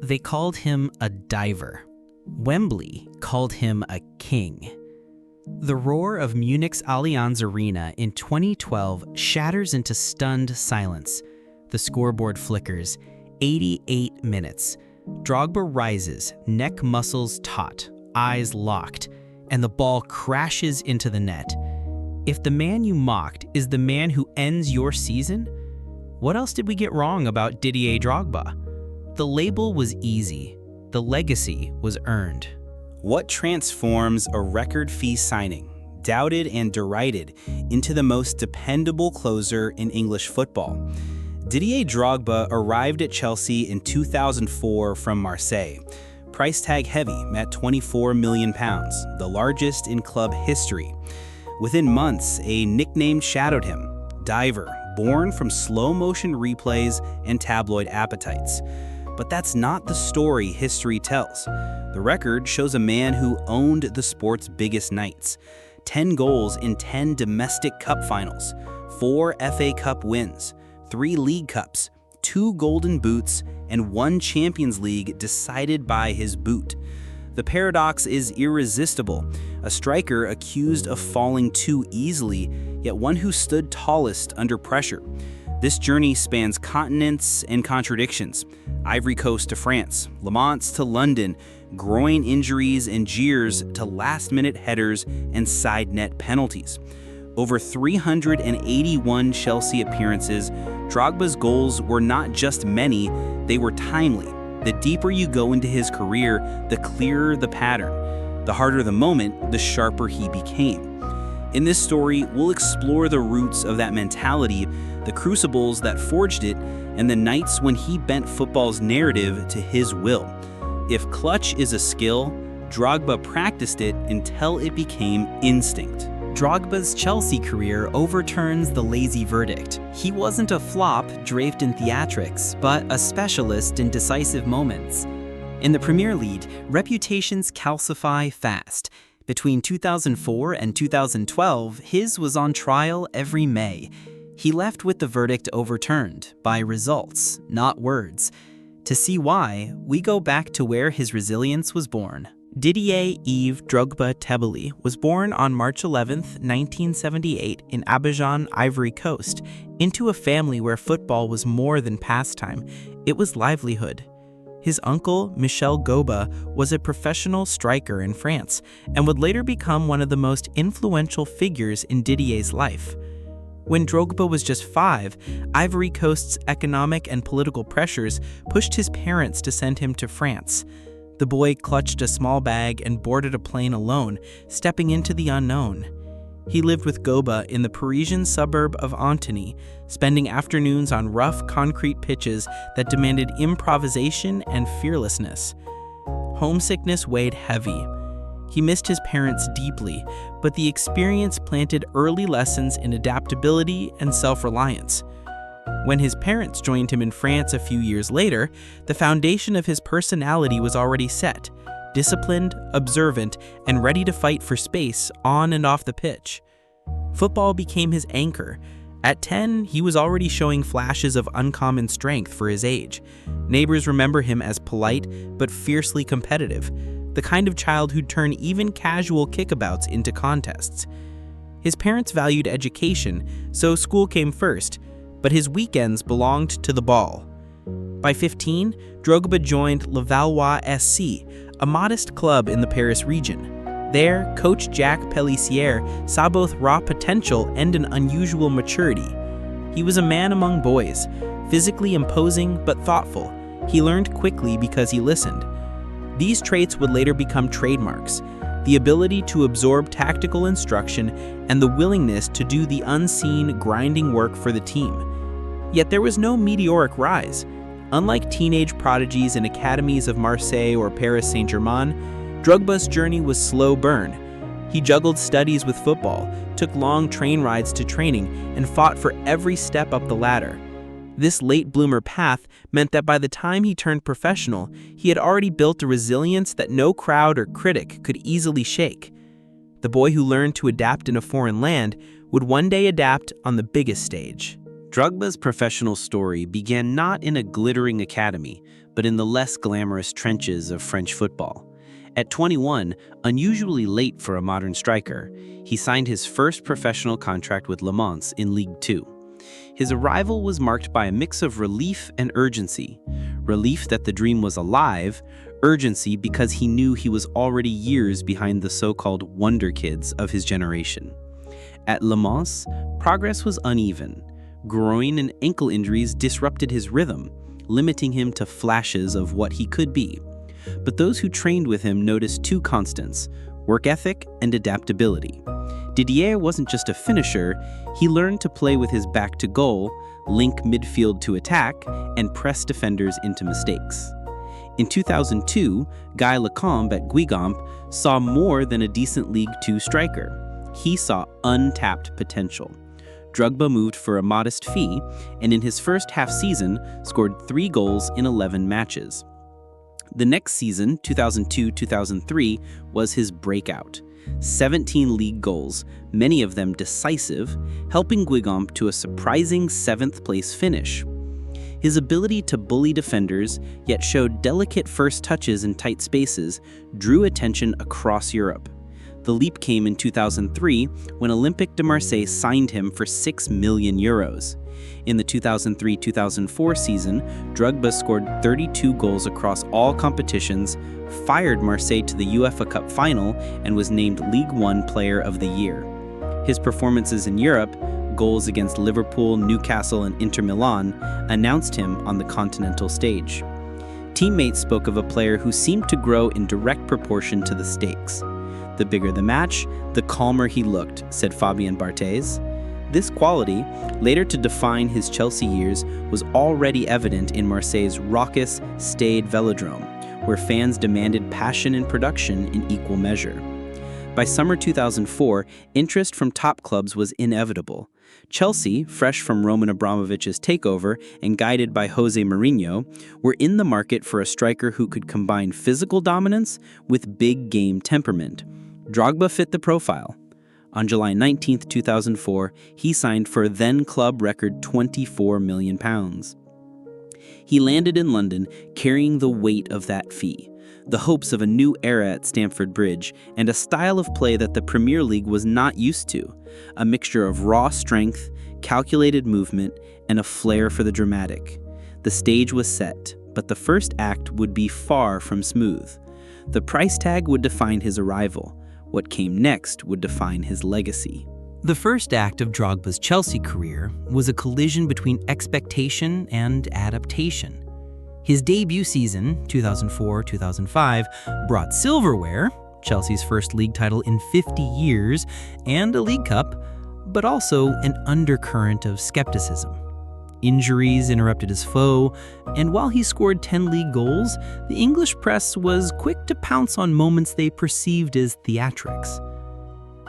they called him a diver. Wembley called him a king. The roar of Munich's Allianz Arena in 2012 shatters into stunned silence. The scoreboard flickers. 88 minutes. Drogba rises, neck muscles taut, eyes locked, and the ball crashes into the net. If the man you mocked is the man who ends your season, what else did we get wrong about Didier Drogba? The label was easy. The legacy was earned. What transforms a record fee signing, doubted and derided, into the most dependable closer in English football? Didier Drogba arrived at Chelsea in 2004 from Marseille. Price tag heavy at £24 million, the largest in club history. Within months, a nickname shadowed him, Diver, born from slow-motion replays and tabloid appetites. But that's not the story history tells. The record shows a man who owned the sport's biggest nights. 10 goals in 10 domestic cup finals, 4 FA Cup wins, 3 League Cups, 2 Golden Boots, and 1 Champions League decided by his boot. The paradox is irresistible. A striker accused of falling too easily, yet one who stood tallest under pressure. This journey spans continents and contradictions. Ivory Coast to France, Le Mans to London, groin injuries and jeers to last-minute headers and side net penalties. Over 381 Chelsea appearances, Drogba's goals were not just many, they were timely. The deeper you go into his career, the clearer the pattern. The harder the moment, the sharper he became. In this story, we'll explore the roots of that mentality, the crucibles that forged it, and the nights when he bent football's narrative to his will. If clutch is a skill, Drogba practiced it until it became instinct. Drogba's Chelsea career overturns the lazy verdict. He wasn't a flop draped in theatrics, but a specialist in decisive moments. In the Premier League, reputations calcify fast. Between 2004 and 2012, his was on trial every May. He left with the verdict overturned by results, not words. To see why, we go back to where his resilience was born. Didier Yves Drogba Tebeli was born on March 11, 1978 in Abidjan, Ivory Coast, into a family where football was more than pastime, it was livelihood. His uncle, Michel Goba, was a professional striker in France and would later become one of the most influential figures in Didier's life. When Drogba was just 5, Ivory Coast's economic and political pressures pushed his parents to send him to France. The boy clutched a small bag and boarded a plane alone, stepping into the unknown. He lived with Goba in the Parisian suburb of Antony, spending afternoons on rough concrete pitches that demanded improvisation and fearlessness. Homesickness weighed heavy. He missed his parents deeply, but the experience planted early lessons in adaptability and self-reliance. When his parents joined him in France a few years later, the foundation of his personality was already set, disciplined, observant, and ready to fight for space on and off the pitch. Football became his anchor. At 10, he was already showing flashes of uncommon strength for his age. Neighbors remember him as polite but fiercely competitive, the kind of child who'd turn even casual kickabouts into contests. His parents valued education, so school came first, but his weekends belonged to the ball. By 15, Drogba joined Levallois SC, a modest club in the Paris region. There, coach Jacques Pellissier saw both raw potential and an unusual maturity. He was a man among boys, physically imposing but thoughtful. He learned quickly because he listened. These traits would later become trademarks: the ability to absorb tactical instruction and the willingness to do the unseen, grinding work for the team. Yet there was no meteoric rise. Unlike teenage prodigies in academies of Marseille or Paris Saint-Germain, Drogba's journey was slow burn. He juggled studies with football, took long train rides to training, and fought for every step up the ladder. This late bloomer path meant that by the time he turned professional, he had already built a resilience that no crowd or critic could easily shake. The boy who learned to adapt in a foreign land would one day adapt on the biggest stage. Drogba's professional story began not in a glittering academy, but in the less glamorous trenches of French football. At 21, unusually late for a modern striker, he signed his first professional contract with Le Mans in Ligue 2. His arrival was marked by a mix of relief and urgency. Relief that the dream was alive, urgency because he knew he was already years behind the so-called wonder kids of his generation. At Le Mans, progress was uneven. Groin and ankle injuries disrupted his rhythm, limiting him to flashes of what he could be. But those who trained with him noticed two constants: work ethic and adaptability. Didier wasn't just a finisher, he learned to play with his back to goal, link midfield to attack, and press defenders into mistakes. In 2002, Guy Lecombe at Guingamp saw more than a decent Ligue 2 striker. He saw untapped potential. Drogba moved for a modest fee, and in his first half season, scored 3 goals in 11 matches. The next season, 2002-2003, was his breakout. 17 league goals, many of them decisive, helping Guingamp to a surprising 7th-place finish. His ability to bully defenders, yet showed delicate first touches in tight spaces, drew attention across Europe. The leap came in 2003 when Olympique de Marseille signed him for €6 million. In the 2003-2004 season, Drogba scored 32 goals across all competitions, fired Marseille to the UEFA Cup final, and was named Ligue 1 Player of the Year. His performances in Europe, goals against Liverpool, Newcastle, and Inter Milan, announced him on the continental stage. Teammates spoke of a player who seemed to grow in direct proportion to the stakes. The bigger the match, the calmer he looked, said Fabien Barthez. This quality, later to define his Chelsea years, was already evident in Marseille's raucous, staid velodrome, where fans demanded passion and production in equal measure. By summer 2004, interest from top clubs was inevitable. Chelsea, fresh from Roman Abramovich's takeover and guided by Jose Mourinho, were in the market for a striker who could combine physical dominance with big game temperament. Drogba fit the profile. On July 19, 2004, he signed for a then-club record £24 million. He landed in London carrying the weight of that fee, the hopes of a new era at Stamford Bridge, and a style of play that the Premier League was not used to, a mixture of raw strength, calculated movement, and a flair for the dramatic. The stage was set, but the first act would be far from smooth. The price tag would define his arrival. What came next would define his legacy. The first act of Drogba's Chelsea career was a collision between expectation and adaptation. His debut season, 2004-2005, brought silverware, Chelsea's first league title in 50 years, and a League Cup, but also an undercurrent of skepticism. Injuries interrupted his flow, and while he scored 10 league goals, the English press was quick to pounce on moments they perceived as theatrics.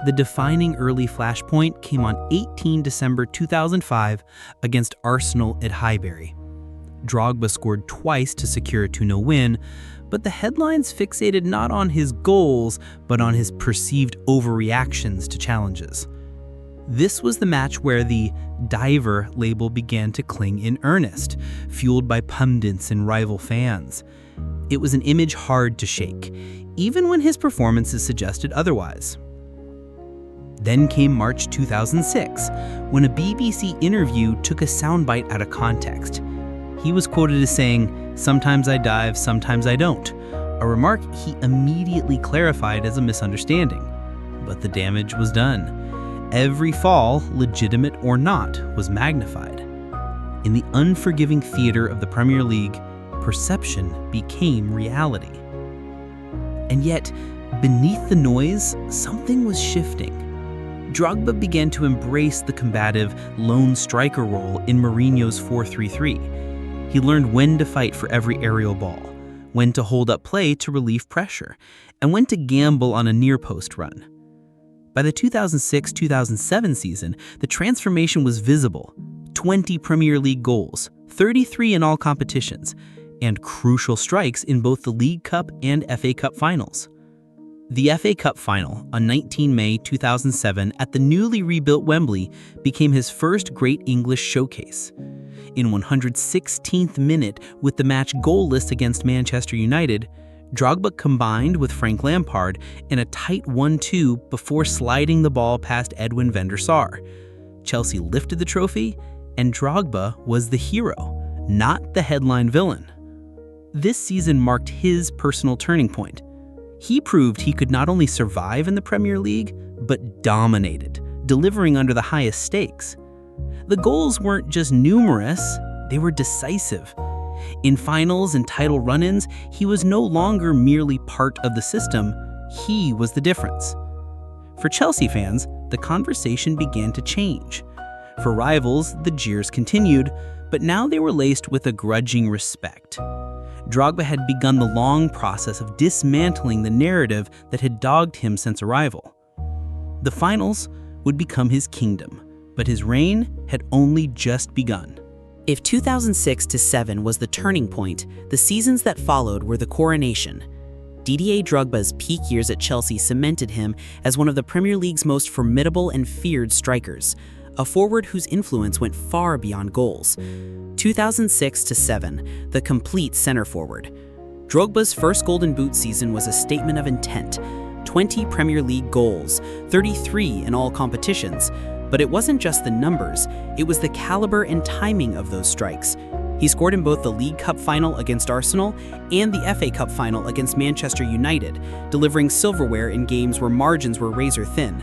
The defining early flashpoint came on 18 December 2005 against Arsenal at Highbury. Drogba scored twice to secure a 2-0 win, but the headlines fixated not on his goals, but on his perceived overreactions to challenges. This was the match where the diver label began to cling in earnest, fueled by pundits and rival fans. It was an image hard to shake, even when his performances suggested otherwise. Then came March 2006, when a BBC interview took a soundbite out of context. He was quoted as saying, "Sometimes I dive, sometimes I don't," a remark he immediately clarified as a misunderstanding. But the damage was done. Every fall, legitimate or not, was magnified. In the unforgiving theater of the Premier League, perception became reality. And yet, beneath the noise, something was shifting. Drogba began to embrace the combative lone striker role in Mourinho's 4-3-3. He learned when to fight for every aerial ball, when to hold up play to relieve pressure, and when to gamble on a near-post run. By the 2006-2007 season, the transformation was visible. 20 Premier League goals, 33 in all competitions, and crucial strikes in both the League Cup and FA Cup finals. The FA Cup final on 19 May 2007 at the newly rebuilt Wembley became his first Great English showcase. In 116th minute with the match goalless against Manchester United, Drogba combined with Frank Lampard in a tight 1-2 before sliding the ball past Edwin van der Sar. Chelsea lifted the trophy, and Drogba was the hero, not the headline villain. This season marked his personal turning point. He proved he could not only survive in the Premier League, but dominated, delivering under the highest stakes. The goals weren't just numerous, they were decisive. In finals and title run-ins, he was no longer merely part of the system, he was the difference. For Chelsea fans, the conversation began to change. For rivals, the jeers continued, but now they were laced with a grudging respect. Drogba had begun the long process of dismantling the narrative that had dogged him since arrival. The finals would become his kingdom, but his reign had only just begun. If 2006-07 was the turning point, the seasons that followed were the coronation. Didier Drogba's peak years at Chelsea cemented him as one of the Premier League's most formidable and feared strikers, a forward whose influence went far beyond goals. 2006-07, the complete center forward. Drogba's first Golden Boot season was a statement of intent. 20 Premier League goals, 33 in all competitions. But it wasn't just the numbers, it was the caliber and timing of those strikes. He scored in both the League Cup final against Arsenal and the FA Cup final against Manchester United, delivering silverware in games where margins were razor thin.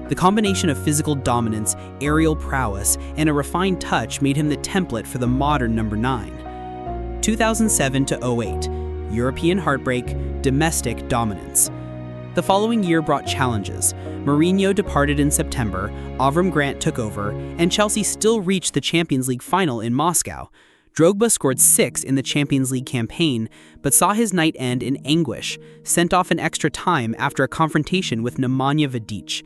The combination of physical dominance, aerial prowess, and a refined touch made him the template for the modern number 9. 2007-08, European heartbreak, domestic dominance. The following year brought challenges. Mourinho departed in September, Avram Grant took over, and Chelsea still reached the Champions League final in Moscow. Drogba scored 6 in the Champions League campaign, but saw his night end in anguish, sent off in extra time after a confrontation with Nemanja Vidic.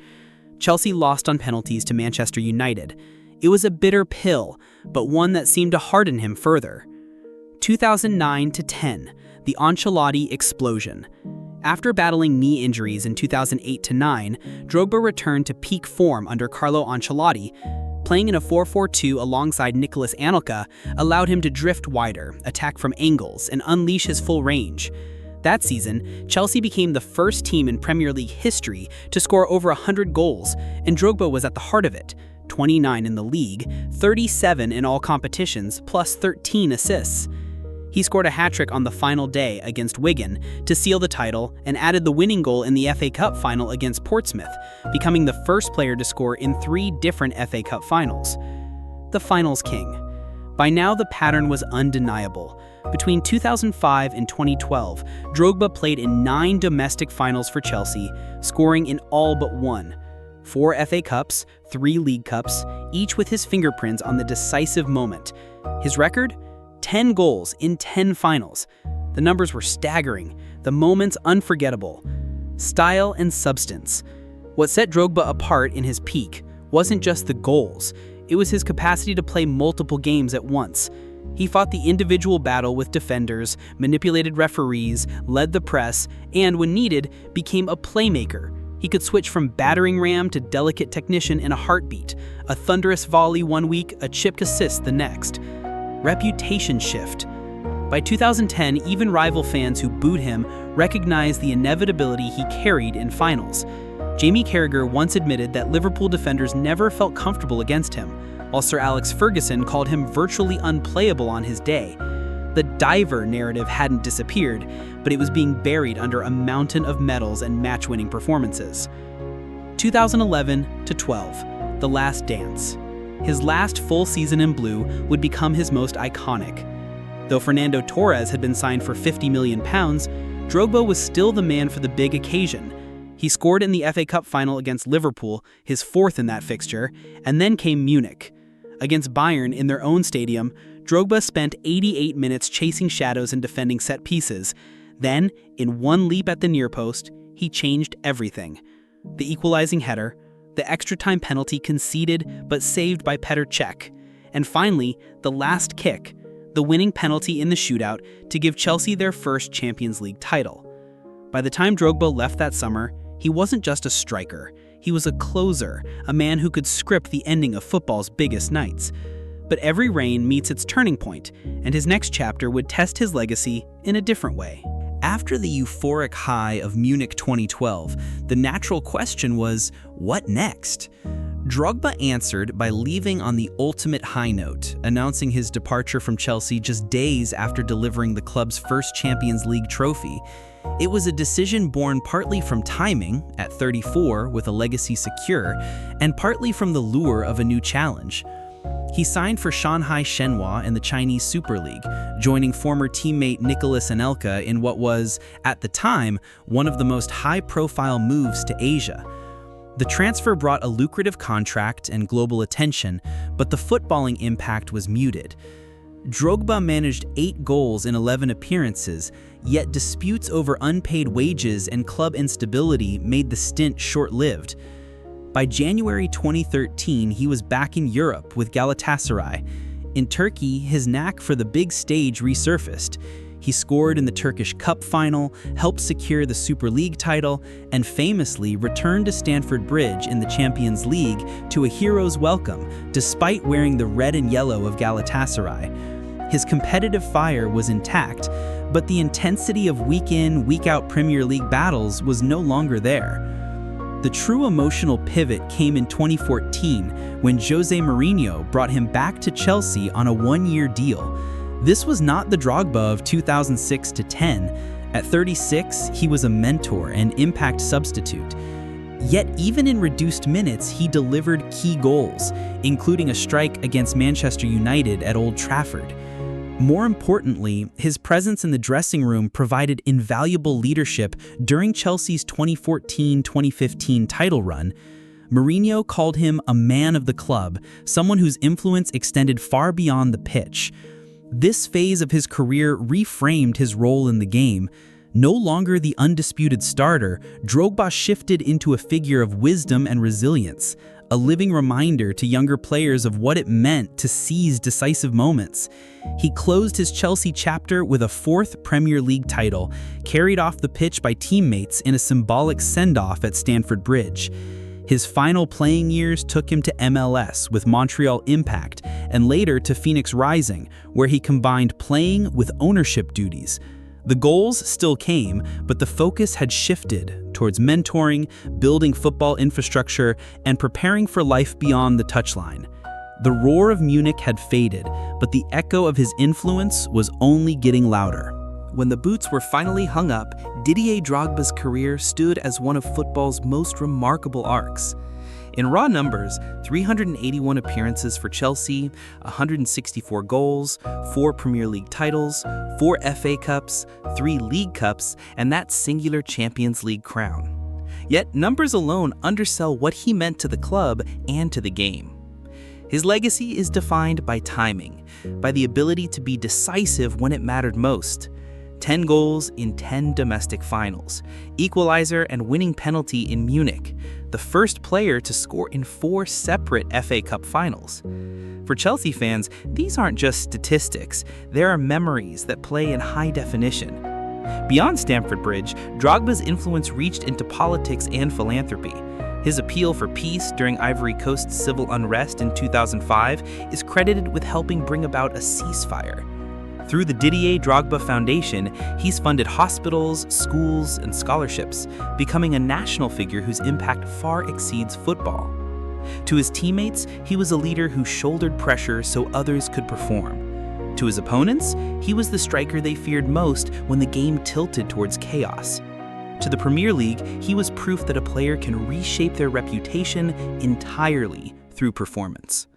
Chelsea lost on penalties to Manchester United. It was a bitter pill, but one that seemed to harden him further. 2009-10, the Ancelotti explosion. After battling knee injuries in 2008-9, Drogba returned to peak form under Carlo Ancelotti. Playing in a 4-4-2 alongside Nicolas Anelka allowed him to drift wider, attack from angles, and unleash his full range. That season, Chelsea became the first team in Premier League history to score over 100 goals, and Drogba was at the heart of it. 29 in the league, 37 in all competitions, plus 13 assists. He scored a hat-trick on the final day against Wigan to seal the title and added the winning goal in the FA Cup final against Portsmouth, becoming the first player to score in 3 different FA Cup finals. The finals king. By now, the pattern was undeniable. Between 2005 and 2012, Drogba played in 9 domestic finals for Chelsea, scoring in all but 1. 4 FA Cups, 3 League Cups, each with his fingerprints on the decisive moment. His record? 10 goals in 10 finals. The numbers were staggering, the moments unforgettable. Style and substance. What set Drogba apart in his peak wasn't just the goals, it was his capacity to play multiple games at once. He fought the individual battle with defenders, manipulated referees, led the press, and when needed, became a playmaker. He could switch from battering ram to delicate technician in a heartbeat, a thunderous volley one week, a chipped assist the next. Reputation shift. By 2010, even rival fans who booed him recognized the inevitability he carried in finals. Jamie Carragher once admitted that Liverpool defenders never felt comfortable against him, while Sir Alex Ferguson called him virtually unplayable on his day. The diver narrative hadn't disappeared, but it was being buried under a mountain of medals and match-winning performances. 2011-12, The Last Dance. His last full season in blue would become his most iconic. Though Fernando Torres had been signed for £50 million, Drogba was still the man for the big occasion. He scored in the FA Cup final against Liverpool, his 4th in that fixture, and then came Munich. Against Bayern in their own stadium, Drogba spent 88 minutes chasing shadows and defending set pieces. Then, in one leap at the near post, he changed everything. The equalizing header, the extra time penalty conceded but saved by Petr Cech, and finally, the last kick, the winning penalty in the shootout to give Chelsea their first Champions League title. By the time Drogba left that summer, he wasn't just a striker. He was a closer, a man who could script the ending of football's biggest nights. But every reign meets its turning point, and his next chapter would test his legacy in a different way. After the euphoric high of Munich 2012, the natural question was, what next? Drogba answered by leaving on the ultimate high note, announcing his departure from Chelsea just days after delivering the club's first Champions League trophy. It was a decision born partly from timing, at 34 with a legacy secure, and partly from the lure of a new challenge. He signed for Shanghai Shenhua in the Chinese Super League, joining former teammate Nicolas Anelka in what was, at the time, one of the most high-profile moves to Asia. The transfer brought a lucrative contract and global attention, but the footballing impact was muted. Drogba managed 8 goals in 11 appearances, yet disputes over unpaid wages and club instability made the stint short-lived. By January 2013, he was back in Europe with Galatasaray. In Turkey, his knack for the big stage resurfaced. He scored in the Turkish Cup final, helped secure the Super League title, and famously returned to Stamford Bridge in the Champions League to a hero's welcome, despite wearing the red and yellow of Galatasaray. His competitive fire was intact, but the intensity of week-in, week-out Premier League battles was no longer there. The true emotional pivot came in 2014 when Jose Mourinho brought him back to Chelsea on a 1-year deal. This was not the Drogba of 2006 to 10. At 36, he was a mentor and impact substitute. Yet even in reduced minutes, he delivered key goals, including a strike against Manchester United at Old Trafford. More importantly, his presence in the dressing room provided invaluable leadership during Chelsea's 2014-2015 title run. Mourinho called him a man of the club, someone whose influence extended far beyond the pitch. This phase of his career reframed his role in the game. No longer the undisputed starter, Drogba shifted into a figure of wisdom and resilience, a living reminder to younger players of what it meant to seize decisive moments. He closed his Chelsea chapter with a 4th Premier League title, carried off the pitch by teammates in a symbolic send-off at Stamford Bridge. His final playing years took him to MLS with Montreal Impact and later to Phoenix Rising, where he combined playing with ownership duties. The goals still came, but the focus had shifted towards mentoring, building football infrastructure, and preparing for life beyond the touchline. The roar of Munich had faded, but the echo of his influence was only getting louder. When the boots were finally hung up, Didier Drogba's career stood as one of football's most remarkable arcs. In raw numbers, 381 appearances for Chelsea, 164 goals, 4 Premier League titles, 4 FA Cups, 3 League Cups, and that singular Champions League crown. Yet numbers alone undersell what he meant to the club and to the game. His legacy is defined by timing, by the ability to be decisive when it mattered most. 10 goals in 10 domestic finals, equalizer and winning penalty in Munich, the first player to score in 4 separate FA Cup finals. For Chelsea fans, these aren't just statistics, there are memories that play in high definition. Beyond Stamford Bridge, Drogba's influence reached into politics and philanthropy. His appeal for peace during Ivory Coast's civil unrest in 2005 is credited with helping bring about a ceasefire. Through the Didier Drogba Foundation, he's funded hospitals, schools, and scholarships, becoming a national figure whose impact far exceeds football. To his teammates, he was a leader who shouldered pressure so others could perform. To his opponents, he was the striker they feared most when the game tilted towards chaos. To the Premier League, he was proof that a player can reshape their reputation entirely through performance.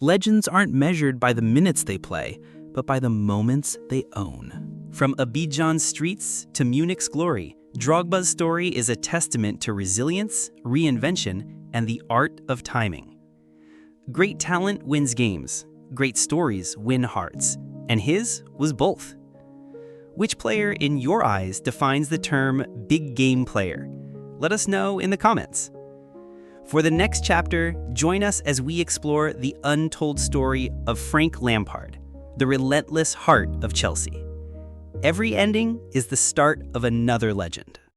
Legends aren't measured by the minutes they play, but by the moments they own. From Abidjan's streets to Munich's glory, Drogba's story is a testament to resilience, reinvention, and the art of timing. Great talent wins games, great stories win hearts, and his was both. Which player in your eyes defines the term big game player? Let us know in the comments. For the next chapter, join us as we explore the untold story of Frank Lampard, the relentless heart of Chelsea. Every ending is the start of another legend.